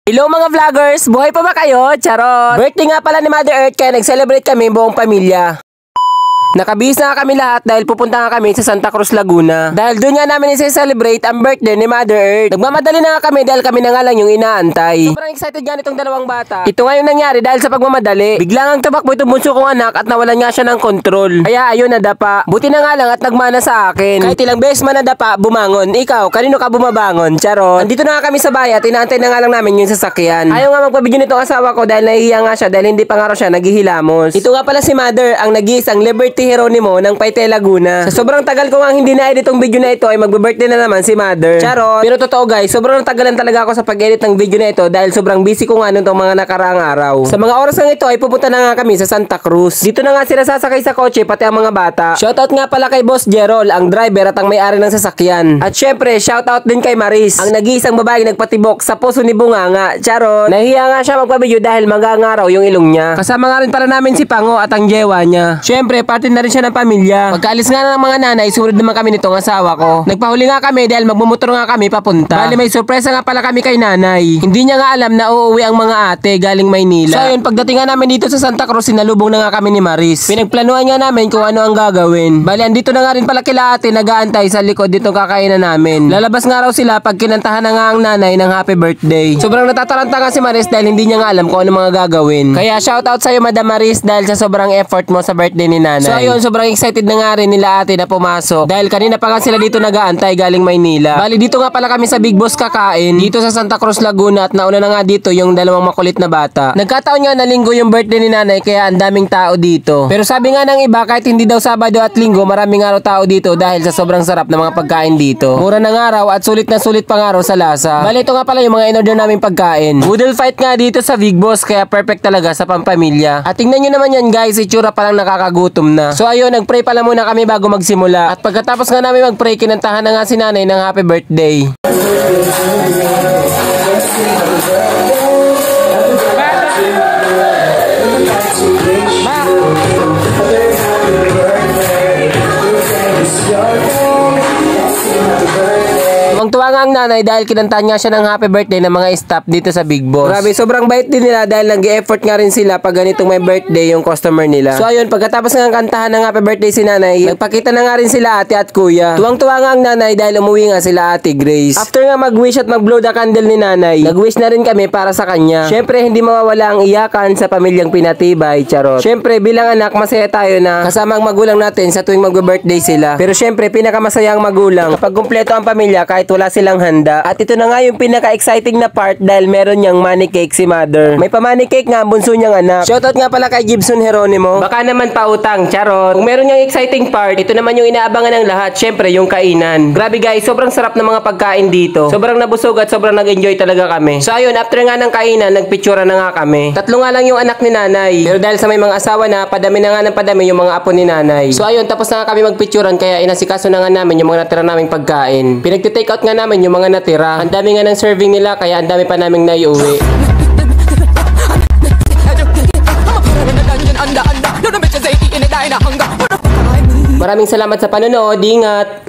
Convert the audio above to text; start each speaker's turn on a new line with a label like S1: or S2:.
S1: Hello mga vloggers! Buhay pa ba kayo? Charot! Birthday nga pala ni Mother Earth kaya nag-celebrate kami buong pamilya. Nakabihis na kami lahat dahil pupunta nga kami sa Santa Cruz, Laguna. Dahil doon nga namin i-celebrate ang birthday ni Mother Earth. Nagmamadali na nga kami dahil kami na nga lang yung inaantay. Sobrang excited nga nitong dalawang bata. Ito nga yung nangyari dahil sa pagmamadali. Biglang ang tumakbo itong bunso kong anak at nawalan nga siya ng kontrol. Kaya ayun, nadapa. Buti na nga lang at nagmana sa akin. Kahit ilang beses man nadapa, bumangon. Ikaw, kanino ka bumabangon? Charot. Andito na nga kami sa bayan at inaantay na nga lang namin yung sasakyan. Ayaw nga magpabigyo nitong asawa ko dahil nahihiya nga siya dahil hindi pa nga raw siya naghihilamos. Ito nga pala si Mother, ang nag-iisang Liberty Jeronimo ng Paite, Laguna. Sa sobrang tagal ko nga hindi na-edit itong video na ito ay magbe-birthday na naman si Mother. Charot. Pero totoo guys, sobrang tagalan talaga ako sa pag-edit ng video na ito dahil sobrang busy ko nga nung mga nakaraang araw. Sa mga oras nga ito ay pupunta na nga kami sa Santa Cruz. Dito na nga sila sasakay sa kotse pati ang mga bata. Shoutout nga pala kay Boss Gerald, ang driver at ang may-ari ng sasakyan. At syempre, shoutout din kay Maris, ang nag-iisang babaeng nagpatibok sa puso ni Bunganga. Charot. Nahiya nga siya magpa-video dahil magangaraw yung ilong niya. Kasama nga rin pala namin si Pango at ang jewa niya. Syempre, parte na rin siya ng pamilya. Pagkaalis nga ng mga nanay, sunod naman kami nitong asawa ko. Nagpahuli nga kami dahil magmumotor nga kami papunta. Bali may sorpresa nga pala kami kay nanay. Hindi niya nga alam na uuwi ang mga ate galing Maynila. So ayun, pagdating nga namin dito sa Santa Cruz, sinalubong na nga kami ni Maris. Pinagplanuhan nga namin kung ano ang gagawin. Bali andito na nga rin pala kila ate nag-aantay sa likod dito kakainan namin. Lalabas nga raw sila pag kinantahan na nga ang nanay ng happy birthday. Sobrang natataranta nga si Maris dahil hindi niya nga alam kung ano mga gagawin. Kaya shoutout sa'yo Madam Maris dahil sa sobrang effort mo sa birthday ni nanay. So ayun, sobrang excited na nga rin nila ate na pumasok dahil kanina pa nga sila dito nag-aantay galing Maynila. Bali dito nga pala kami sa Big Boss kakain dito sa Santa Cruz, Laguna at nauna na nga dito yung dalawang makulit na bata. Nagkataon nga na linggo yung birthday ni nanay kaya ang daming tao dito. Pero sabi nga ng iba kahit hindi daw Sabado at Linggo maraming araw tao dito dahil sa sobrang sarap ng mga pagkain dito. Mura ng araw at sulit na sulit pang araw sa lasa. Bali ito nga pala yung mga in-order naming pagkain. Boodle fight nga dito sa Big Boss kaya perfect talaga sa pampamilya. At tingnan nyo naman yan guys, itsura pa lang nakakagutom na. So ayun, nagpray pala muna kami bago magsimula. At pagkatapos nga namin magpray, kinantahan na nga si nanay ng happy birthday. Tuwang-tuwa nga ang nanay dahil kinantahan nga siya ng happy birthday ng mga staff dito sa Big Boss. Grabe, sobrang bait din nila dahil nag-e-effort nga rin sila pag ganitong may birthday yung customer nila. So ayun, pagkatapos nga kantahan ng happy birthday si nanay, nagpakita na nga rin sila ate at kuya. Tuwang-tuwa nga ang nanay dahil umuwi nga sila ate Grace. After nga mag-wish at mag-blow the candle ni nanay, nag-wish na rin kami para sa kanya. Syempre, hindi mawawala ang iyakan sa pamilyang pinatibay, charot. Syempre, bilang anak, masaya tayo na kasama ang magulang natin sa tuwing mag-birthday sila. Pero syempre, pinakamasaya ang magulang kapag kumpleto ang pamilya kahit wala silang handa. At ito na nga yung pinaka-exciting na part dahil meron niyang money cake si Mother. May pa-money cake nga ang bunso niyang anak. Shoutout nga pala kay Gibson Jeronimo. Baka naman pautang, charot. Kung meron niyang exciting part, ito naman yung inaabangan ng lahat, syempre yung kainan. Grabe guys, sobrang sarap ng mga pagkain dito. Sobrang nabusog at sobrang nag-enjoy talaga kami. So ayun, after nga ng kainan, nagpictura na nga kami. Tatlo nga lang yung anak ni nanay. Pero dahil sa may mga asawa na, padami na nga ng padami yung mga apo ni nanay. So ayun, tapos na nga kami magpicturan kaya inasikaso na nga namin yung mga natira naming pagkain. Pinagtitake out nga namin yung mga natira. Ang dami nga ng serving nila kaya ang dami pa naming naiuwi. Maraming salamat sa panonood. Ingat!